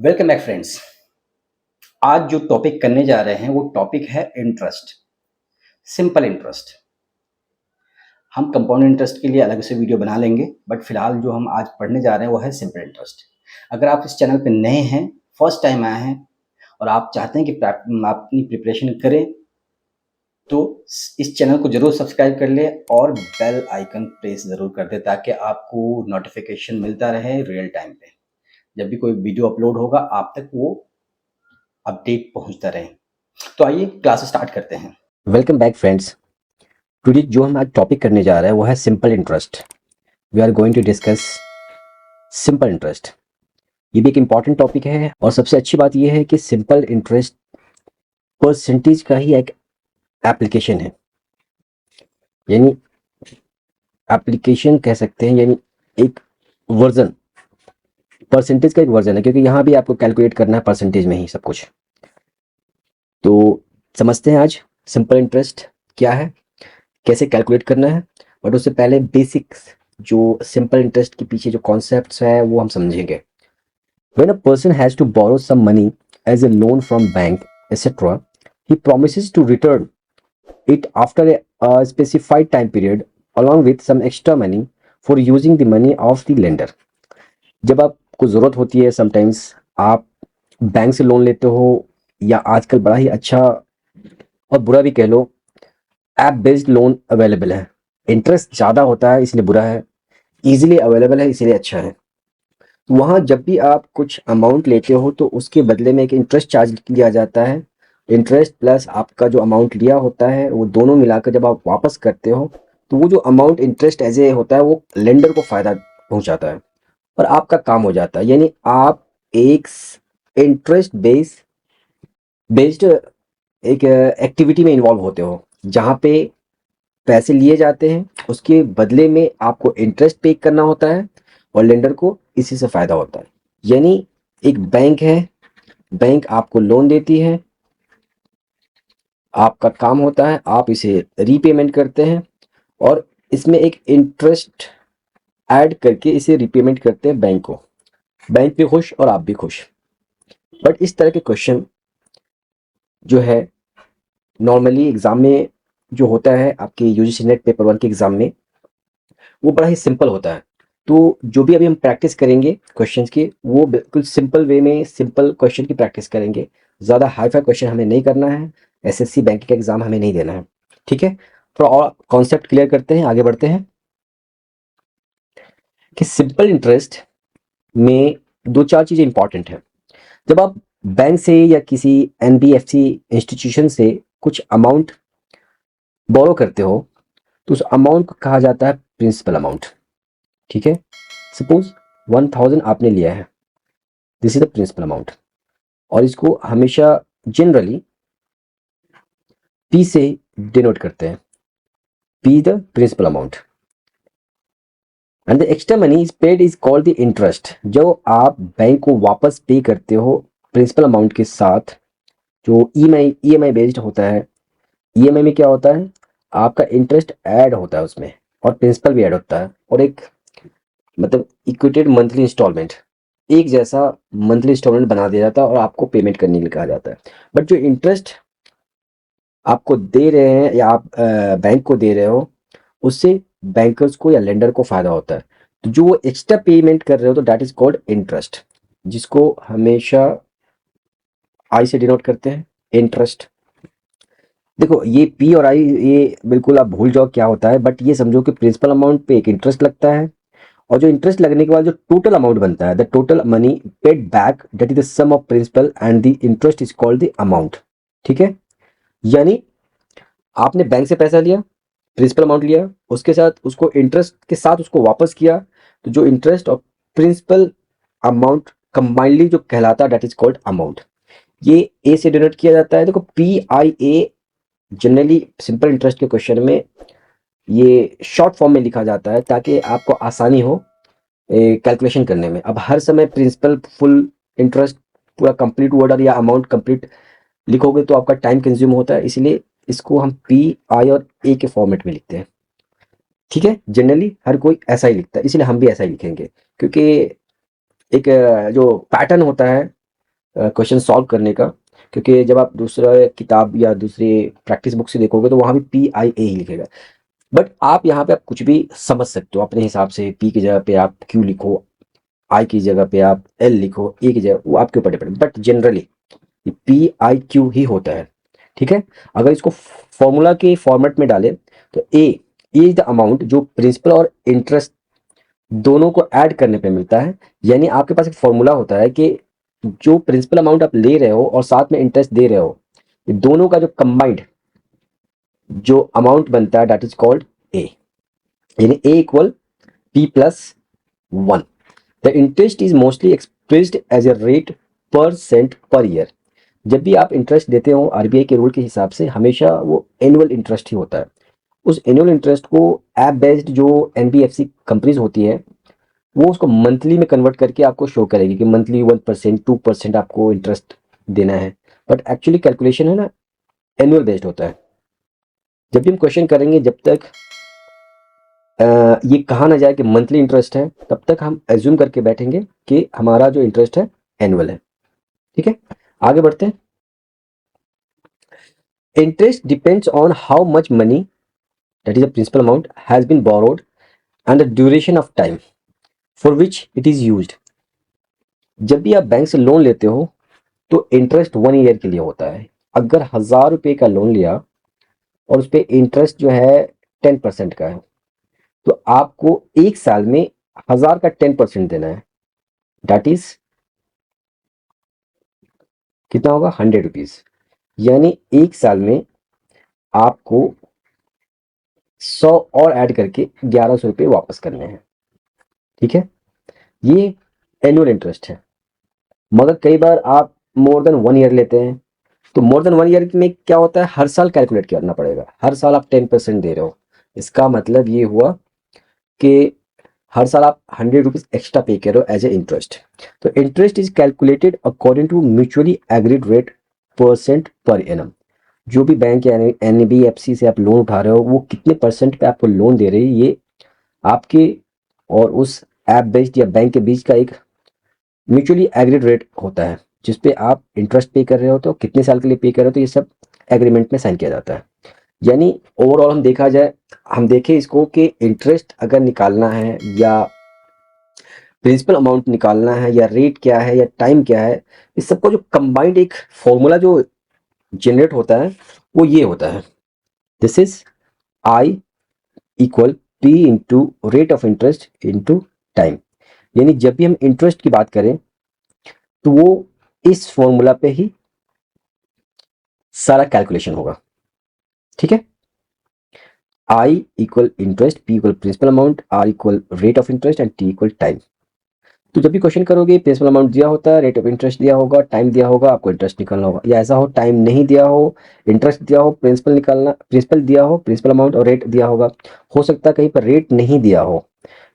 Welcome back friends. आज जो topic करने जा रहे हैं वो टॉपिक है इंटरेस्ट, सिंपल इंटरेस्ट। हम कंपाउंड इंटरेस्ट के लिए अलग से वीडियो बना लेंगे, बट फिलहाल जो हम आज पढ़ने जा रहे हैं वो है सिंपल इंटरेस्ट। अगर आप इस चैनल पे नए हैं, फर्स्ट टाइम आए हैं और आप चाहते हैं कि आप अपनी प्रिपरेशन करें, तो इस चैनल को जरूर सब्सक्राइब कर ले और बेल आइकन प्रेस ज़रूर कर दे ताकि आपको नोटिफिकेशन मिलता रहे रियल टाइम पे। जब भी कोई वीडियो अपलोड होगा आप तक वो अपडेट पहुंचता रहे। तो आइए क्लास स्टार्ट करते हैं। Welcome back friends. टुडे जो हम आज टॉपिक करने जा रहे हैं वो है simple interest. We are going to discuss simple interest. ये भी एक इम्पॉर्टेंट टॉपिक है और सबसे अच्छी बात ये है कि सिंपल इंटरेस्ट परसेंटेज का ही एक एप्लीकेशन है, यानी एप्लीकेशन कह सकते हैं, यानी एक वर्जन, परसेंटेज का एक वर्जन है, क्योंकि यहाँ भी आपको कैलकुलेट करना है परसेंटेज में ही सब कुछ। तो समझते हैं आज सिंपल इंटरेस्ट क्या है, कैसे कैलकुलेट करना है। बट उससे पहले बेसिक्स, जो सिंपल इंटरेस्ट के पीछे जो कॉन्सेप्ट्स है वो हम समझेंगे। When a person has to borrow some money as a loan from bank, etc., he promises to return it after a specified time period along with some extra money for using the money of the lender. जब आपको ज़रूरत होती है, sometimes आप bank से loan लेते हो, या आजकल बड़ा ही अच्छा और बुरा भी कह लो, ऐप बेस्ड लोन अवेलेबल है। इंटरेस्ट ज़्यादा होता है इसलिए बुरा है, ईजिली अवेलेबल है इसलिए अच्छा है। तो वहाँ जब भी आप कुछ अमाउंट लेते हो तो उसके बदले में एक इंटरेस्ट चार्ज लिया जाता है। इंटरेस्ट प्लस आपका जो अमाउंट लिया होता है वो दोनों मिलाकर जब आप वापस करते हो तो वो जो अमाउंट इंटरेस्ट एज ए होता है वो लेंडर को फ़ायदा पहुंचाता है और आपका काम हो जाता है। यानी आप एक इंटरेस्ट बेस्ड एक एक्टिविटी में इन्वॉल्व होते हो, जहाँ पे पैसे लिए जाते हैं, उसके बदले में आपको इंटरेस्ट पे करना होता है और लेंडर को इसी से फ़ायदा होता है। यानी एक बैंक है, बैंक आपको लोन देती है, आपका काम होता है आप इसे रीपेमेंट करते हैं और इसमें एक इंटरेस्ट ऐड करके इसे रीपेमेंट करते हैं बैंक को। बैंक भी खुश और आप भी खुश। बट इस तरह के क्वेश्चन जो है नॉर्मली एग्ज़ाम में जो होता है, आपके यूजीसी नेट पेपर 1 के एग्ज़ाम में, वो बड़ा ही सिंपल होता है। तो जो भी अभी हम प्रैक्टिस करेंगे क्वेश्चंस की, वो बिल्कुल सिंपल वे में सिंपल क्वेश्चन की प्रैक्टिस करेंगे। ज़्यादा हाई फाई क्वेश्चन हमें नहीं करना है, एसएससी बैंक का एग्ज़ाम हमें नहीं देना है, ठीक है। थोड़ा और कॉन्सेप्ट क्लियर करते हैं, आगे बढ़ते हैं कि सिंपल इंटरेस्ट में 2-4 चीज़ें इंपॉर्टेंट हैं। जब आप बैंक से या किसी एनबीएफसी इंस्टीट्यूशन से कुछ अमाउंट बोरो करते हो तो उस अमाउंट को कहा जाता है प्रिंसिपल अमाउंट, ठीक है। सपोज 1000 आपने लिया है, this is the principal amount, और इसको हमेशा जनरली पी से डिनोट करते हैं, P the principal amount, and the extra money is paid is called the interest. जो आप बैंक को वापस पे करते हो प्रिंसिपल अमाउंट के साथ, जो ईएमआई बेस्ड होता है, ईएमआई में क्या होता है, आपका इंटरेस्ट ऐड होता है उसमें और प्रिंसिपल भी ऐड होता है, और एक मतलब इक्विटेड मंथली इंस्टॉलमेंट, एक जैसा मंथली इंस्टॉलमेंट बना दिया जाता है और आपको पेमेंट करने के लिए कहा जाता है। बट जो इंटरेस्ट आपको दे रहे हैं या आप बैंक को दे रहे हो, उससे बैंकर्स को या लेंडर को फायदा होता है। तो जो वो एक्स्ट्रा पेमेंट कर रहे हो तो दैट इज कॉल्ड इंटरेस्ट, जिसको हमेशा आई से डिनोट करते हैं, इंटरेस्ट। देखो ये पी और आई ये बिल्कुल आप भूल जाओ क्या होता है, बट ये समझो कि प्रिंसिपल अमाउंट पे एक इंटरेस्ट लगता है, और जो इंटरेस्ट लगने के बाद जो टोटल अमाउंट बनता है, the total money paid back, that is the sum of principal and the interest is called the amount, ठीक है। यानी आपने बैंक से पैसा लिया, प्रिंसिपल अमाउंट लिया, उसके साथ उसको इंटरेस्ट के साथ उसको वापस किया, तो जो इंटरेस्ट और प्रिंसिपल अमाउंट कंबाइनली जो कहलाता है दैट इज कॉल्ड अमाउंट। ये ए से डिनोट किया जाता है। देखो P I A generally simple interest के क्वेश्चन में ये शॉर्ट फॉर्म में लिखा जाता है ताकि आपको आसानी हो कैलकुलेशन करने में। अब हर समय प्रिंसिपल फुल इंटरेस्ट पूरा कंप्लीट वर्ड और या अमाउंट कंप्लीट लिखोगे तो आपका टाइम कंज्यूम होता है, इसलिए इसको हम पी आई और ए के फॉर्मेट में लिखते हैं, ठीक है। जनरली हर कोई ऐसा ही लिखता है, इसलिए हम भी ऐसा ही लिखेंगे, क्योंकि एक जो पैटर्न होता है क्वेश्चन सॉल्व करने का, क्योंकि जब आप दूसरा किताब या दूसरी प्रैक्टिस बुक से देखोगे तो वहाँ भी PIA ही लिखेगा। बट आप यहाँ पे आप कुछ भी समझ सकते हो अपने हिसाब से। P की जगह पे आप Q लिखो, I की जगह पे आप L लिखो, A की जगह, वो आपके ऊपर डिपेंड, बट जनरली PIQ ही होता है। ठीक है, अगर इसको फॉर्मूला के फॉर्मेट में डालें तो ए इज द अमाउंट जो प्रिंसिपल और इंटरेस्ट दोनों को ऐड करने पे मिलता है। यानी आपके पास एक फॉर्मूला होता है कि जो प्रिंसिपल अमाउंट आप ले रहे हो और साथ में इंटरेस्ट दे रहे हो, ये दोनों का जो कंबाइंड जो अमाउंट बनता है, दैट इज कॉल्ड ए। यानी A equal P+1। The interest is mostly expressed as a rate % per year. जब भी आप इंटरेस्ट देते हो RBI के रूल के हिसाब से, हमेशा वो एनुअल इंटरेस्ट ही होता है। उस एनुअल इंटरेस्ट को ऐप बेस्ड जो NBFC कंपनीज होती है, वो उसको मंथली में कन्वर्ट करके आपको शो करेगी कि मंथली 1% 2% आपको इंटरेस्ट देना है। बट एक्चुअली कैलकुलेशन है ना, एनुअल बेस्ड होता है। जब भी हम क्वेश्चन करेंगे, जब तक ये कहा ना जाए कि मंथली इंटरेस्ट है, तब तक हम एज्यूम करके बैठेंगे कि हमारा जो इंटरेस्ट है एनुअल है। ठीक है, आगे बढ़ते हैं। Interest depends on how much money, that is the principal amount, has been borrowed and the duration of time for which it is used। जब भी आप बैंक से लोन लेते हो तो इंटरेस्ट 1 ईयर के लिए होता है। अगर 1000 रुपये का लोन लिया और उस पर इंटरेस्ट जो है 10% का है, तो आपको एक साल में 1000 का 10% देना है। दैट इज कितना होगा, 100 रुपीज। यानी एक साल में आपको 100 और ऐड करके 1100 रुपये वापस करने हैं। ठीक है, ये एनुअल इंटरेस्ट है। मगर कई बार आप मोर देन 1 ईयर लेते हैं, तो मोर देन 1 ईयर में क्या होता है, हर साल कैलकुलेट करना पड़ेगा। हर साल आप 10% दे रहे हो, इसका मतलब ये हुआ कि हर साल आप 100 रुपीज एक्स्ट्रा पे कर रहे हो एज ए इंटरेस्ट। तो interest is calculated according two mutually agreed rate % per annum. जो भी बैंक या NBFC से आप लोन उठा रहे हो, वो कितने % पे आपको लोन दे रही है, ये आपके और उस ऐप बेस्ड या बैंक के बीच का एक म्यूचुअली एग्रीड रेट होता है, जिसपे आप इंटरेस्ट पे कर रहे हो, तो कितने साल के लिए पे कर रहे हो, तो ये सब एग्रीमेंट में साइन किया जाता है। यानी ओवरऑल हम देखा जाए, हम देखें इसको कि इंटरेस्ट अगर निकालना है या प्रिंसिपल अमाउंट निकालना है या रेट क्या है या टाइम क्या है, इस सबका जो कंबाइंड एक फॉर्मूला जो जनरेट होता है, वो ये होता है। This is I equal P into rate of interest into time. यानी जब भी हम इंटरेस्ट की बात करें तो वो इस फॉर्मूला पे ही सारा कैलकुलेशन होगा। ठीक है, I equal interest, P equal principal amount, R equal rate of interest and T equal time. तो जब भी क्वेश्चन करोगे, प्रिंसिपल अमाउंट दिया होता है, रेट ऑफ इंटरेस्ट दिया होगा, टाइम दिया होगा, आपको इंटरेस्ट निकालना होगा। या ऐसा हो टाइम नहीं दिया हो, इंटरेस्ट दिया हो, प्रिंसिपल निकालना, प्रिंसिपल दिया हो, प्रिंसिपल अमाउंट और रेट दिया होगा। हो सकता है कहीं पर रेट नहीं दिया हो,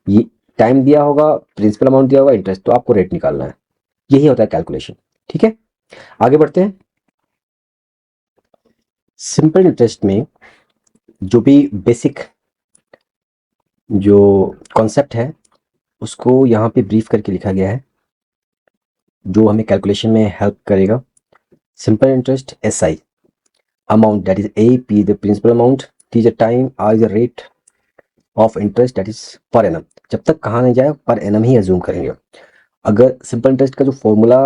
ये टाइम दिया होगा, प्रिंसिपल अमाउंट दिया होगा, इंटरेस्ट, तो आपको रेट निकालना है। यही होता है कैलकुलेशन। ठीक है, आगे बढ़ते हैं। सिंपल इंटरेस्ट में जो भी बेसिक जो कॉन्सेप्ट है, उसको यहाँ पे ब्रीफ करके लिखा गया है, जो हमें कैलकुलेशन में हेल्प करेगा। Simple interest SI amount, that is AP the principal amount, T is the time, R is the rate of interest, that is per annum. जब तक कहा नहीं जाए, पर एनम ही एज्यूम करेंगे। अगर सिंपल इंटरेस्ट का जो फॉर्मूला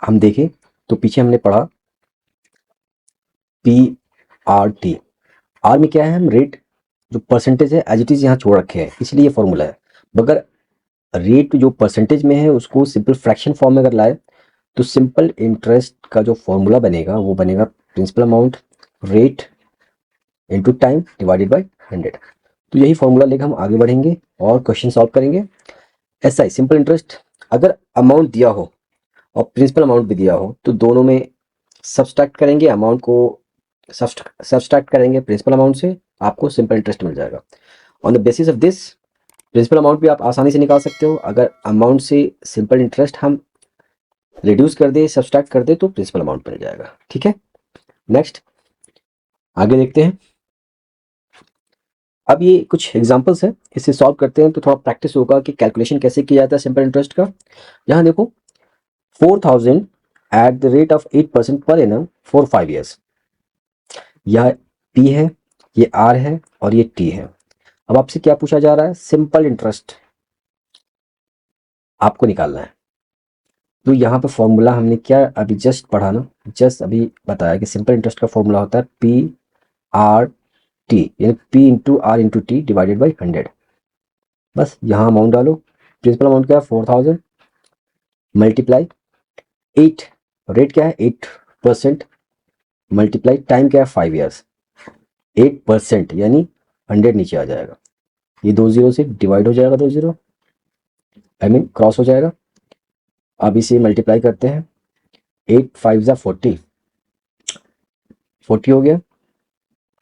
हम देखें तो पीछे हमने पढ़ा PRT। आर में क्या है, हम रेट जो परसेंटेज है एज इट इज यहाँ छोड़ रखे हैं, इसलिए ये फॉर्मूला है। मगर रेट जो परसेंटेज में है, उसको सिंपल फ्रैक्शन फॉर्म में अगर लाए, तो सिंपल इंटरेस्ट का जो फॉर्मूला बनेगा, वो बनेगा principal amount rate into time divided by 100। तो यही फॉर्मूला लेकर हम आगे बढ़ेंगे और क्वेश्चन सॉल्व करेंगे। SI सिंपल इंटरेस्ट, अगर अमाउंट दिया हो और प्रिंसिपल अमाउंट भी दिया हो, तो दोनों में सब्सट्रैक्ट करेंगे, अमाउंट को सब्सट्रैक्ट करेंगे प्रिंसिपल अमाउंट से, आपको सिंपल इंटरेस्ट मिल जाएगा। On the basis of this, principal amount भी आप आसानी से निकाल सकते हो। अगर अमाउंट से सिंपल इंटरेस्ट हम रिड्यूस कर दे, सब्सट्रैक्ट कर दे, तो प्रिंसिपल अमाउंट मिल जाएगा। ठीक है, नेक्स्ट आगे देखते हैं। अब ये कुछ एग्जांपल्स हैं, इसे सॉल्व करते हैं तो थोड़ा प्रैक्टिस होगा कि कैलकुलेशन कैसे किया जाता है सिंपल इंटरेस्ट का। यहाँ देखो, 4000 at the rate of 8% per annum for 5 years. यह P है, ये R है और ये T है। अब आपसे क्या पूछा जा रहा है? सिंपल इंटरेस्ट आपको निकालना है। तो यहाँ पे फॉर्मूला हमने क्या अभी जस्ट पढ़ा ना, जस्ट अभी बताया कि सिंपल इंटरेस्ट का फॉर्मूला होता है PRT, यानी P into R into T divided by 100। बस यहाँ अमाउंट डालो। प्रिंसिपल अमाउंट क्या है? 4000 मल्टीप्लाई 8, रेट क्या है? 8% मल्टीप्लाई टाइम क्या है? 5 ईयर्स। 8% यानी 100 नीचे आ जाएगा, ये 2 जीरो से डिवाइड हो जाएगा, 2 जीरो आई मीन क्रॉस हो जाएगा। अब इसे मल्टीप्लाई करते हैं, 8 5 जा 40, 40 हो गया,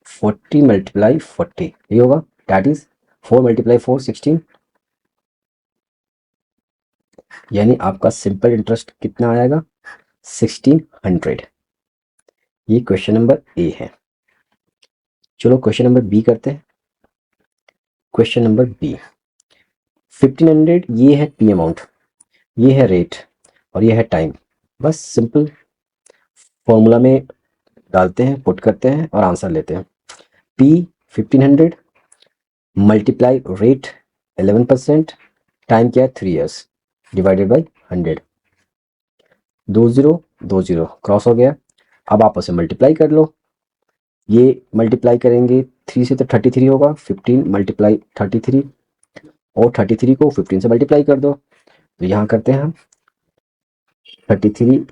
40 मल्टीप्लाई 40 ये होगा, दैट इज 4 मल्टीप्लाई 4 16, यानी आपका सिंपल इंटरेस्ट कितना आएगा? 1600। ये क्वेश्चन नंबर ए है। चलो क्वेश्चन नंबर बी करते हैं। क्वेश्चन नंबर बी, 1500 ये है पी अमाउंट, ये है रेट और ये है टाइम। बस सिंपल फॉर्मूला में डालते हैं, पुट करते हैं और आंसर लेते हैं। P 1500 मल्टीप्लाई रेट 11%, टाइम क्या है? 3 years divided by 100। 2 zero 2 zero cross हो गया। अब आपस में मल्टीप्लाई कर लो, ये मल्टीप्लाई करेंगे 3 से तो 33 होगा, 15 मल्टीप्लाई 33 और 33 को 15 से मल्टीप्लाई कर दो। तो यहाँ करते हैं हम 33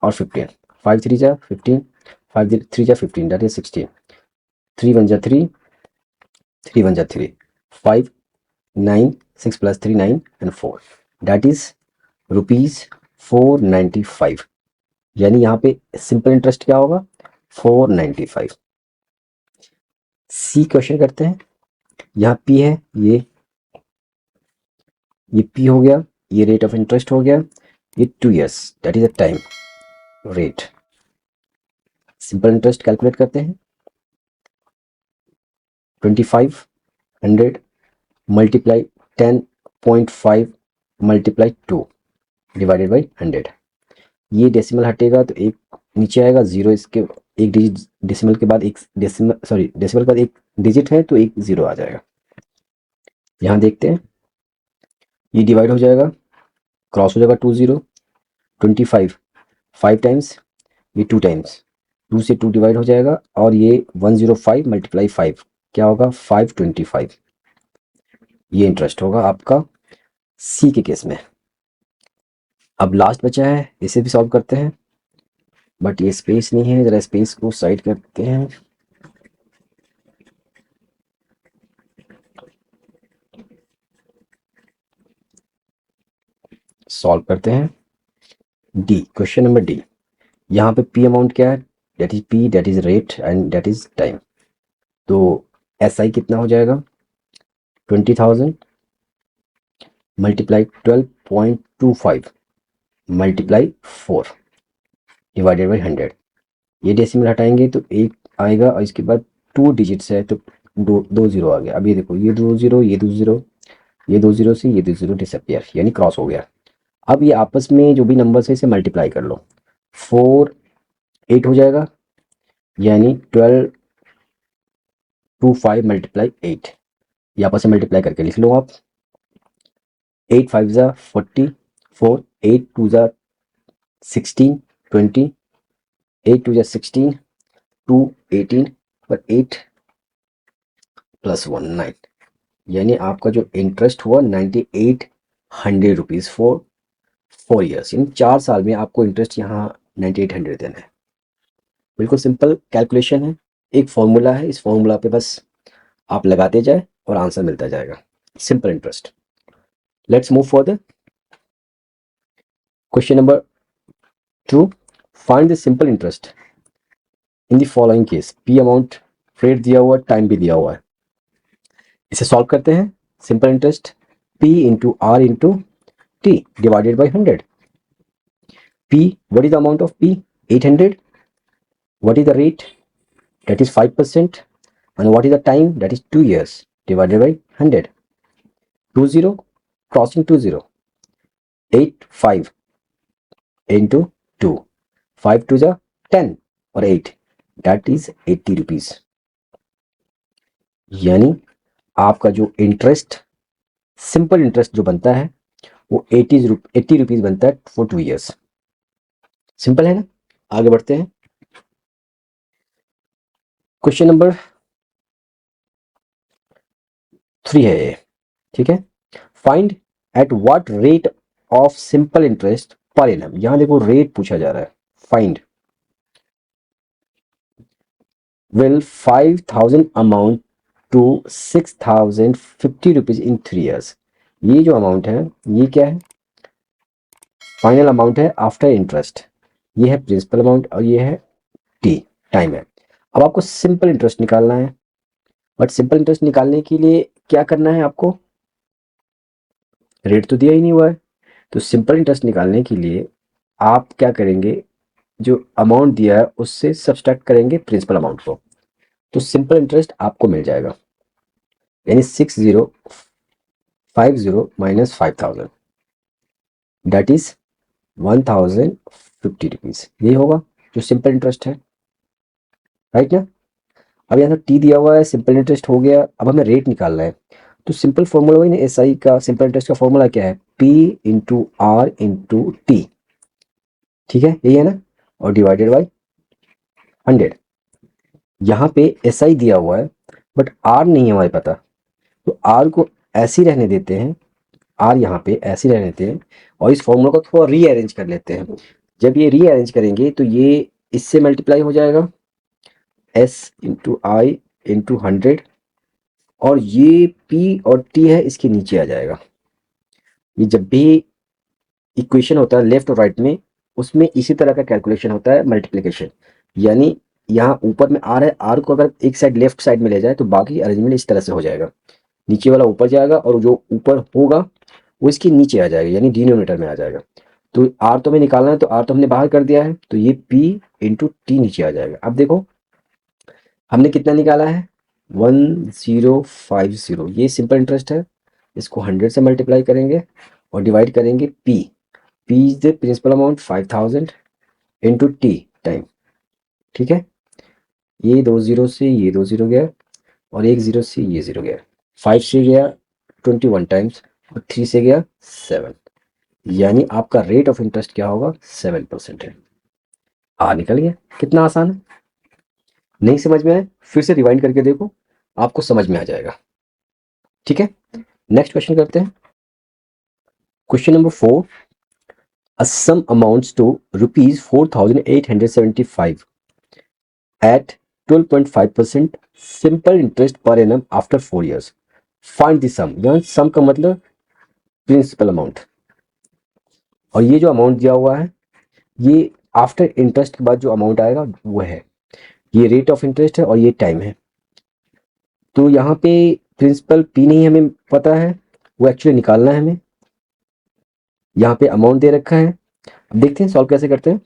और 15, 5 3 जा 15, 5 3 जा 15, दैट इज 16, 3 1 जा 3, 3 1 जा 3, 5 9 6 प्लस 3 9 एंड 4, दैट इज ₹495। यानी यहाँ पे सिंपल इंटरेस्ट क्या होगा? 495। सी क्वेश्चन करते हैं। यहाँ P है, ये P हो गया, ये रेट ऑफ इंटरेस्ट हो गया, ये 2 years that is a time rate. Simple interest calculate करते हैं। 2500 मल्टीप्लाई 10.5 मल्टीप्लाई 2 डिवाइडेड बाई 100। ये डेसिमल हटेगा तो एक नीचे आएगा, जीरो इसके एक डिजिट डेसिमल के बाद एक डेसिमल डेसिमल के बाद एक डिजिट है तो एक जीरो आ जाएगा। यहाँ देखते हैं, ये डिवाइड हो जाएगा, क्रॉस हो जाएगा 2 जीरो, 25 5 टाइम्स, ये 2 टाइम्स, 2 से 2 डिवाइड हो जाएगा और ये 105 मल्टीप्लाई 5 क्या होगा? 525। ये इंटरेस्ट होगा आपका सी के केस में। अब लास्ट बचा है, इसे भी सॉल्व करते हैं, बट ये स्पेस नहीं है, जरा स्पेस को साइड करते हैं। सॉल्व करते हैं। डी, क्वेश्चन नंबर डी, यहाँ पे पी अमाउंट क्या है? That is P, that is rate and that is time. तो एस आई कितना हो जाएगा? 20,000 मल्टीप्लाई 12.25 मल्टीप्लाई 4 डिवाइडेड बाई 100। ये डेसिमल हटाएंगे तो एक आएगा और इसके बाद 2 डिजिट्स है तो दो जीरो आ गया। अब ये देखो, ये 2 जीरो, ये 2 जीरो, ये 2 जीरो से ये 2 जीरो डिसअपियर, यानी क्रॉस हो गया। अब ये आपस में जो भी नंबर है इसे मल्टीप्लाई कर लो, 4 8 हो जाएगा, यानी 1225 मल्टीप्लाई 8, ये आपस में मल्टीप्लाई करके लिख लो आप। 8 5 जा 44, 8 2 जा 16 20, 8 2 जा 16, 2 18 और 8 प्लस 1 9, यानी आपका जो इंटरेस्ट हुआ 9800 रुपीज़ फॉर 4 ईयर्स, यानी 4 साल में आपको इंटरेस्ट यहाँ 9800 देना है। बिल्कुल सिंपल कैलकुलेशन है, एक फॉर्मूला है, इस फॉर्मूला पे बस आप लगाते जाए और आंसर मिलता जाएगा। Simple interest. Let's move for the question number 2। Find the simple interest in the following case. P amount, rate दिया हुआ, टाइम भी दिया हुआ है। इसे सॉल्व करते हैं। Simple interest P into R into T divided by 100। P, what is the amount of P? 800. What is the rate? That is 5%. And what is the time? That is 2 years divided by 100. 20 crossing 20. 8 5 into 2, 5 2 जा 10 और 8 that is 80 rupees. यानी आपका जो interest, simple interest जो बनता है वो 80 rupees बनता है फॉर 2 ईयर्स। सिंपल है ना। आगे बढ़ते हैं। क्वेश्चन नंबर 3 है ये, ठीक है। Find at what rate of simple interest per annum. यहां देखो रेट पूछा जा रहा है। Find will 5,000 amount to 6,050 rupees in 3 years. ये जो अमाउंट है ये क्या है, फाइनल अमाउंट है आफ्टर इंटरेस्ट। ये है प्रिंसिपल अमाउंट और ये है टी, टाइम है। अब आपको सिंपल इंटरेस्ट निकालना है, बट सिंपल इंटरेस्ट निकालने के लिए क्या करना है आपको, रेट तो दिया ही नहीं हुआ है। तो सिंपल इंटरेस्ट निकालने के लिए आप क्या करेंगे, जो अमाउंट दिया है उससे सब्सट्रैक्ट करेंगे प्रिंसिपल अमाउंट को, तो सिंपल इंटरेस्ट आपको मिल जाएगा। यानी 6050 माइनस 5,000 दैट इज 1,050 रुपीज। यही होगा जो सिंपल इंटरेस्ट है, राइट ना। अब यहाँ टी दिया हुआ है, सिंपल इंटरेस्ट हो गया। अब हमें रेट निकालना है। तो सिंपल फॉर्मूला वही ना, एस आई का सिंपल इंटरेस्ट का फॉर्मूला क्या है, P into R into T, ठीक है यही है ना, और डिवाइडेड बाई 100। यहाँ पे एस आई दिया हुआ है बट आर नहीं है हमारे पता, तो आर को ऐसे ही रहने देते हैं, आर यहाँ पे ऐसे ही रहने देते हैं और इस फॉर्मूला को थोड़ा रीअरेंज कर लेते हैं। जब ये रीअरेंज करेंगे तो ये इससे मल्टीप्लाई हो जाएगा, एस इंटू आई इंटू 100, और ये पी और टी है इसके नीचे आ जाएगा। ये जब भी इक्वेशन होता है लेफ्ट और राइट में, उसमें इसी तरह का कैलकुलेशन होता है, मल्टीप्लिकेशन। यानी यहाँ ऊपर में आर है, आर को अगर एक साइड लेफ्ट साइड में ले जाए तो बाकी अरेंजमेंट इस तरह से हो जाएगा, नीचे वाला ऊपर जाएगा और जो ऊपर होगा वो इसके नीचे आ जाएगा, यानी डिनोमिनेटर में आ जाएगा। तो आर तो हमें निकालना है, तो आर तो हमने बाहर कर दिया है, तो ये पी इंटू टी नीचे आ जाएगा। अब देखो हमने कितना निकाला है, 1050। ये सिंपल इंटरेस्ट है, इसको 100 से मल्टीप्लाई करेंगे और डिवाइड करेंगे P, P is the principal amount 5,000 into T time, ठीक है। ये 2 जीरो से ये 2 जीरो गया और 1 जीरो से ये 0 गया, 5 से गया 21 टाइम्स और 3 से गया 7, यानी आपका रेट ऑफ इंटरेस्ट क्या होगा, 7% है। निकल गया। कितना आसान है। नहीं समझ में आए फिर से रिवाइंड करके देखो, आपको समझ में आ जाएगा, ठीक है। नेक्स्ट क्वेश्चन करते हैं। Question number 4, a sum amounts to rupees 4,875 at 12.5% simple interest per annum after 4 years. Find the sum। यहाँ sum का मतलब प्रिंसिपल अमाउंट, और ये जो अमाउंट दिया हुआ है ये आफ्टर इंटरेस्ट के बाद जो अमाउंट आएगा वो है, ये रेट ऑफ इंटरेस्ट है और ये टाइम है। तो यहाँ पे प्रिंसिपल पी नहीं हमें पता है, वो एक्चुअली निकालना है हमें। यहाँ पे अमाउंट दे रखा है, अब देखते हैं सॉल्व कैसे करते हैं।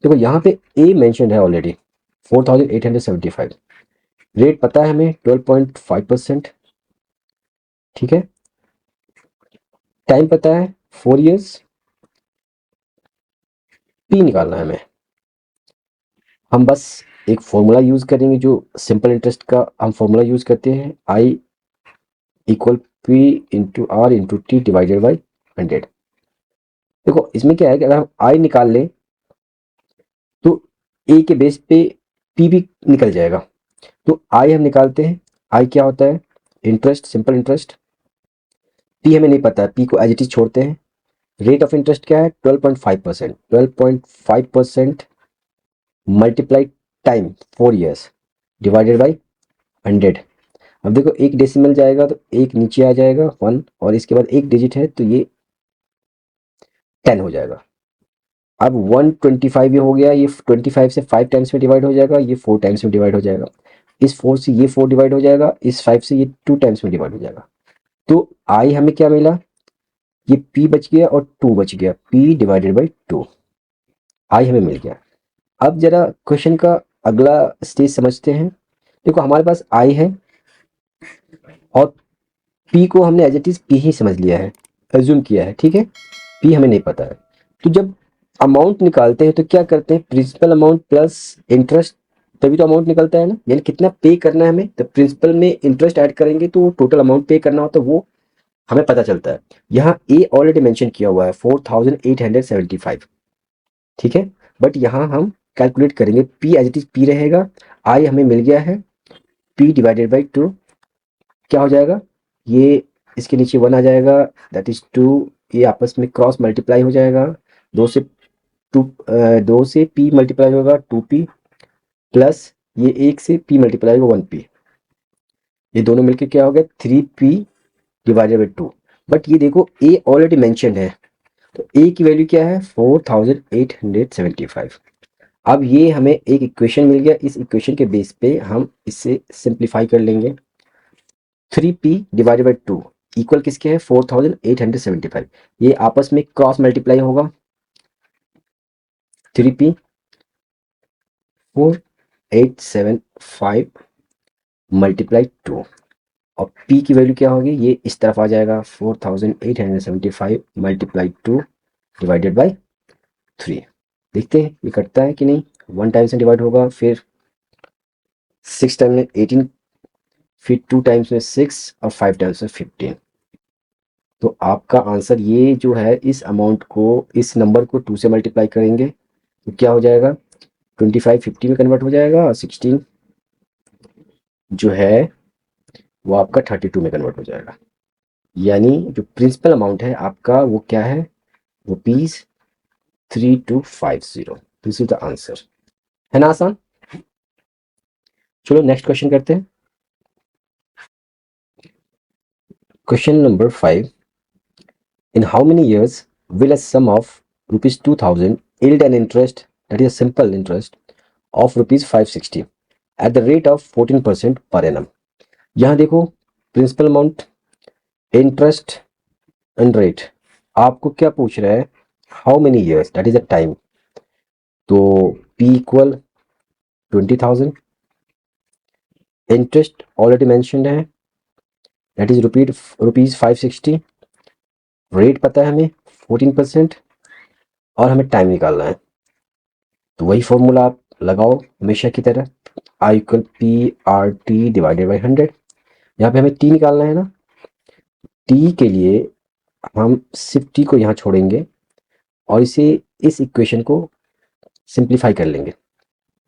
देखो यहाँ पे ए मेंशन है ऑलरेडी 4,875, रेट पता है हमें 12.5%, ठीक है। टाइम पता है 4 ईयर्स, पी निकालना है हमें। हम बस एक फॉर्मूला यूज करेंगे जो सिंपल इंटरेस्ट का हम फॉर्मूला यूज करते हैं, I equal P into R into T divided by 100। देखो इसमें क्या है कि अगर हम आई निकाल लें तो ए के बेस पे पी भी निकल जाएगा। तो आई हम निकालते हैं, आई क्या होता है, इंटरेस्ट, सिंपल इंटरेस्ट। पी हमें नहीं पता है, पी को एज इट इज छोड़ते हैं। रेट ऑफ इंटरेस्ट क्या है, 12.5%, 12.5% multiply time 4 years divided by 100। अब देखो एक डेसिमल जाएगा तो एक नीचे आ जाएगा 1, और इसके बाद एक डिजिट है तो ये 10 हो जाएगा। अब 125 ये हो गया, ये 25 से 5 टाइम्स में डिवाइड हो जाएगा, ये 4 टाइम्स में डिवाइड हो जाएगा, इस 4 से ये 4 डिवाइड हो जाएगा, इस 5 से ये 2 टाइम्स में डिवाइड हो जाएगा। तो आई हमें क्या मिला, ये p बच गया और 2 बच गया, p डिवाइडेड बाई 2, आई हमें मिल गया। अब जरा क्वेश्चन का अगला स्टेज समझते हैं। देखो हमारे पास आई है और p को हमने एज इट इज p ही समझ लिया है, एज्यूम किया है, ठीक है। p हमें नहीं पता है, तो जब अमाउंट निकालते हैं तो क्या करते हैं, प्रिंसिपल अमाउंट प्लस इंटरेस्ट, तभी तो अमाउंट निकलता है ना, यानी कितना पे करना है हमें, तो प्रिंसिपल में इंटरेस्ट ऐड करेंगे तो टोटल अमाउंट पे करना होता है वो हमें पता चलता है। यहाँ ए ऑलरेडी मेंशन किया हुआ है 4875, ठीक है, बट यहाँ हम कैलकुलेट करेंगे, P as it is P रहेगा, आई हमें मिल गया है, पी डिवाइडेड बाई 2 क्या हो जाएगा, ये इसके नीचे 1 आ जाएगा, दैट इज 2, ये आपस में क्रॉस मल्टीप्लाई हो जाएगा, 2 से 2, 2 से p मल्टीप्लाई होगा 2p, प्लस ये 1 से p मल्टीप्लाई होगा 1p, ये दोनों मिलके क्या हो गया 3p डिवाइडेड बाई 2। बट ये देखो a ऑलरेडी मेंशन्ड है, तो a की वैल्यू क्या है 4875। अब ये हमें एक इक्वेशन मिल गया, इस इक्वेशन के बेस पे हम इसे सिंप्लीफाई कर लेंगे। 3p डिवाइडेड बाई 2 इक्वल किसके है 4875, ये आपस में क्रॉस मल्टीप्लाई होगा, 3p 4875 मल्टीप्लाई 2, और p की वैल्यू क्या होगी, ये इस तरफ आ जाएगा 4875 मल्टीप्लाई 2 डिवाइडेड बाई 3। देखते हैं ये कटता है कि नहीं, 1 टाइम से डिवाइड होगा, फिर 6 टाइम में 18, फिर 2 टाइम्स में 6 और 5 टाइम्स में 15। तो आपका आंसर ये जो है, इस अमाउंट को, इस नंबर को 2 से मल्टीप्लाई करेंगे तो क्या हो जाएगा, 25 50 में कन्वर्ट हो जाएगा, और 16 जो है वो आपका 32 में कन्वर्ट हो जाएगा। यानी जो प्रिंसिपल अमाउंट है आपका वो क्या है, ₹3250। दिस इज द आंसर, है ना आसान। चलो नेक्स्ट क्वेश्चन करते हैं। Question number 5, in how many years will a sum of ₹2000 yield an interest, that is a simple interest, of ₹560 at the rate of 14% per annum। यहाँ देखो principal amount, interest and rate, आपको क्या पूछ रहा है, how many years, that is a time, तो p equal 20,000, interest already mentioned है, that is rupees 560, rate पता है हमें 14%, और हमें टाइम निकालना है, तो वही फॉर्मूला आप लगाओ हमेशा की तरह, I equal P R T divided by 100। यहाँ पे हमें टी निकालना है ना, टी के लिए हम सिर्फ टी को यहाँ छोड़ेंगे और इसे, इस इक्वेशन को सिंप्लीफाई कर लेंगे।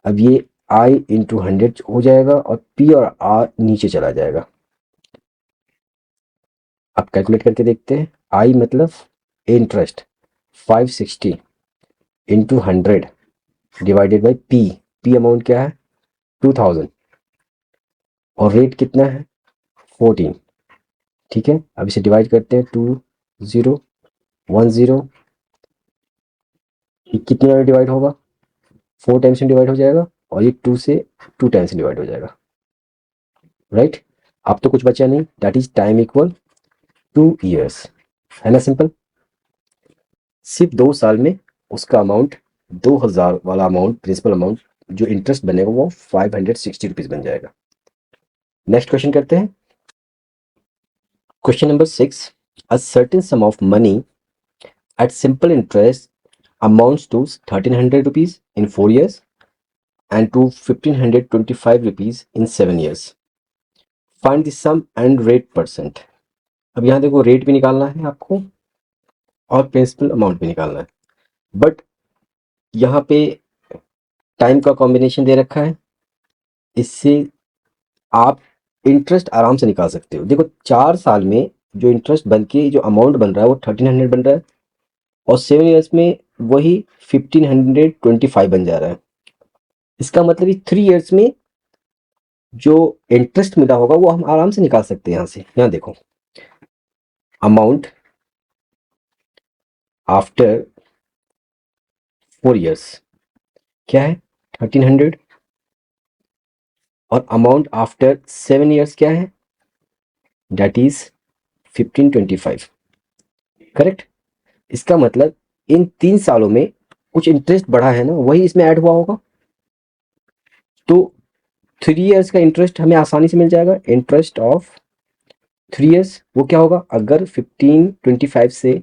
अब ये i इंटू 100 हो जाएगा और p और r नीचे चला जाएगा। अब कैलकुलेट करके देखते हैं, i मतलब interest 560 into 100 divided by p amount क्या है 2000, और रेट कितना है 14, ठीक है। अब इसे डिवाइड करते हैं 2010, कितने में डिवाइड होगा 4 टाइम्स में डिवाइड हो जाएगा, और ये 2 से 2 टाइम्स में डिवाइड हो जाएगा, राइट। अब तो कुछ बचा नहीं, that is time equal 2 years, है ना सिंपल। सिर्फ 2 साल में उसका अमाउंट 2000 वाला अमाउंट, प्रिंसिपल अमाउंट जो इंटरेस्ट बनेगा वो 560 रुपीज बन जाएगा। नेक्स्ट क्वेश्चन करते हैं। Question number 6, a certain sum of money at simple interest amounts to 1300 rupees in 4 years and to 1525 rupees in 7 years. Find the sum and rate percent। अब यहाँ देखो रेट भी निकालना है आपको और प्रिंसिपल अमाउंट भी निकालना है, बट यहाँ पे टाइम का कॉम्बिनेशन दे रखा है, इससे आप इंटरेस्ट आराम से निकाल सकते हो। देखो 4 साल में जो इंटरेस्ट बन के जो अमाउंट बन रहा है वो 1300 बन रहा है, और 7 ईयर्स में वही 1525 बन जा रहा है। इसका मतलब 3 ईयर्स में जो इंटरेस्ट मिला होगा वो हम आराम से निकाल सकते हैं यहाँ से। यहाँ देखो अमाउंट आफ्टर 4 years क्या है 1300, और अमाउंट आफ्टर 7 years क्या है, दैट इज 1525, करेक्ट। इसका मतलब इन 3 सालों में कुछ इंटरेस्ट बढ़ा है ना, वही इसमें ऐड हुआ होगा, तो 3 years का इंटरेस्ट हमें आसानी से मिल जाएगा। इंटरेस्ट ऑफ 3 years वो क्या होगा, अगर 1525 से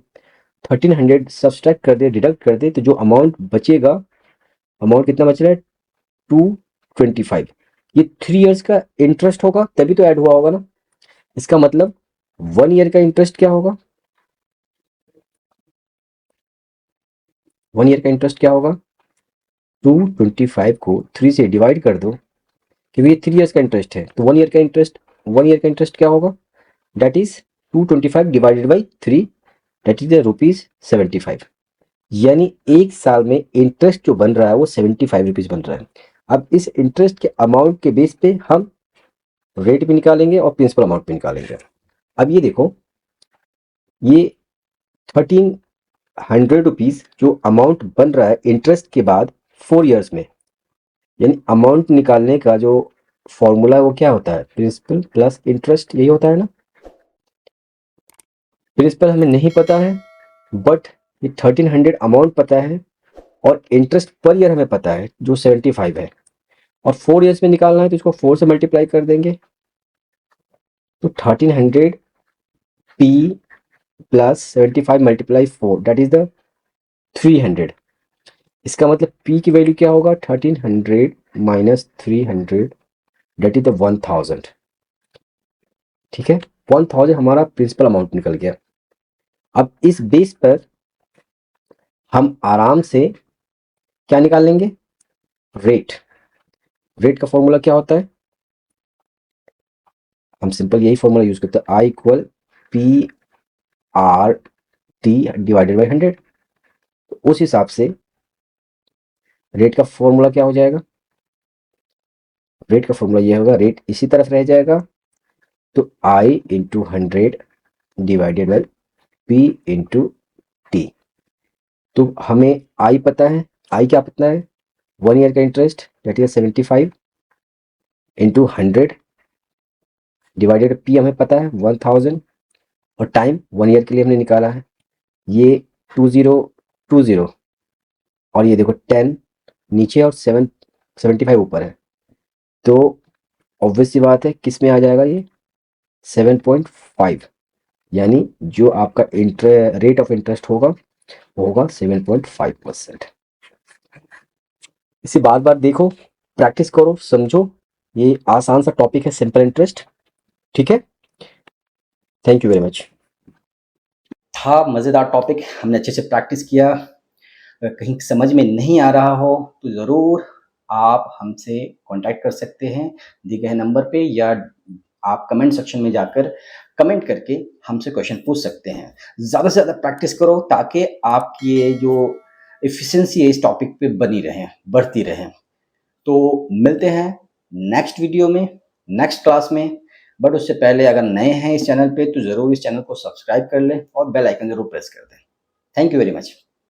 1300 सब्सट्रैक्ट कर दे, डिडक्ट कर दे, तो जो अमाउंट बचेगा, अमाउंट कितना बच रहा है 225। ये 3 इयर्स का इंटरेस्ट होगा तभी तो ऐड हुआ होगा ना। इसका मतलब 1 ईयर का इंटरेस्ट क्या होगा, 1 ईयर का इंटरेस्ट क्या होगा, 225 को 3 से डिवाइड कर दो, क्योंकि ये 3 इयर्स का इंटरेस्ट है, तो 1 ईयर का इंटरेस्ट, 1 ईयर का इंटरेस्ट क्या होगा, that is 225 divided by 3, that is the ₹75। यानी एक साल में इंटरेस्ट जो बन रहा है वो 75 रुपीज बन रहा है। अब इस इंटरेस्ट के अमाउंट के बेस पे हम रेट भी निकालेंगे और प्रिंसिपल अमाउंट भी निकालेंगे। अब ये देखो, ये 1300 रुपीज जो अमाउंट बन रहा है इंटरेस्ट के बाद 4 इयर्स में, यानी अमाउंट निकालने का जो फॉर्मूला है वो क्या होता है, प्रिंसिपल प्लस इंटरेस्ट, यही होता है ना। प्रिंसिपल हमें नहीं पता है, बट ये 1300 अमाउंट पता है और इंटरेस्ट पर ईयर हमें पता है जो 75 है, और 4 इयर्स में निकालना है तो इसको 4 से मल्टीप्लाई कर देंगे, तो 1300 p plus 75 multiply 4, that is the 300। इसका मतलब p की वैल्यू क्या होगा, 1300 माइनस 300, दैट इज द 1000। ठीक है, 1000 हमारा प्रिंसिपल अमाउंट निकल गया। अब इस बेस पर हम आराम से क्या निकाल लेंगे, रेट। रेट का फॉर्मूला क्या होता है, हम सिंपल यही फॉर्मूला यूज करते हैं, I equal P R T divided by 100। तो उस हिसाब से रेट का फॉर्मूला क्या हो जाएगा, रेट का फॉर्मूला ये होगा, रेट इसी तरफ रह जाएगा, तो I into 100 divided by P into T. तो हमें I पता है, I क्या पता है, 1 ईयर का interest that is 75 into 100 divided P हमें पता है 1000, और टाइम 1 ईयर के लिए हमने निकाला है, ये 2020, और ये देखो 10 नीचे और 75 ऊपर है, तो ऑब्वियस सी बात है किस में आ जाएगा ये 7.5, यानी जो आपका रेट ऑफ इंटरेस्ट होगा वो होगा 7.5%। इसे बार बार देखो, प्रैक्टिस करो, समझो, ये आसान सा टॉपिक है सिंपल इंटरेस्ट। ठीक है, थैंक यू वेरी मच। था मज़ेदार टॉपिक, हमने अच्छे से प्रैक्टिस किया। अगर कहीं समझ में नहीं आ रहा हो तो ज़रूर आप हमसे कांटेक्ट कर सकते हैं दिए गए नंबर पे, या आप कमेंट सेक्शन में जाकर कमेंट करके हमसे क्वेश्चन पूछ सकते हैं। ज़्यादा से ज़्यादा प्रैक्टिस करो ताकि आपकी ये जो एफिशिएंसी है इस टॉपिक पे बनी रहे, बढ़ती रहे। तो मिलते हैं नेक्स्ट वीडियो में, नेक्स्ट क्लास में। बट उससे पहले अगर नए हैं इस चैनल पे तो ज़रूर इस चैनल को सब्सक्राइब कर लें और बेल आइकन ज़रूर प्रेस कर दें। Thank you very much.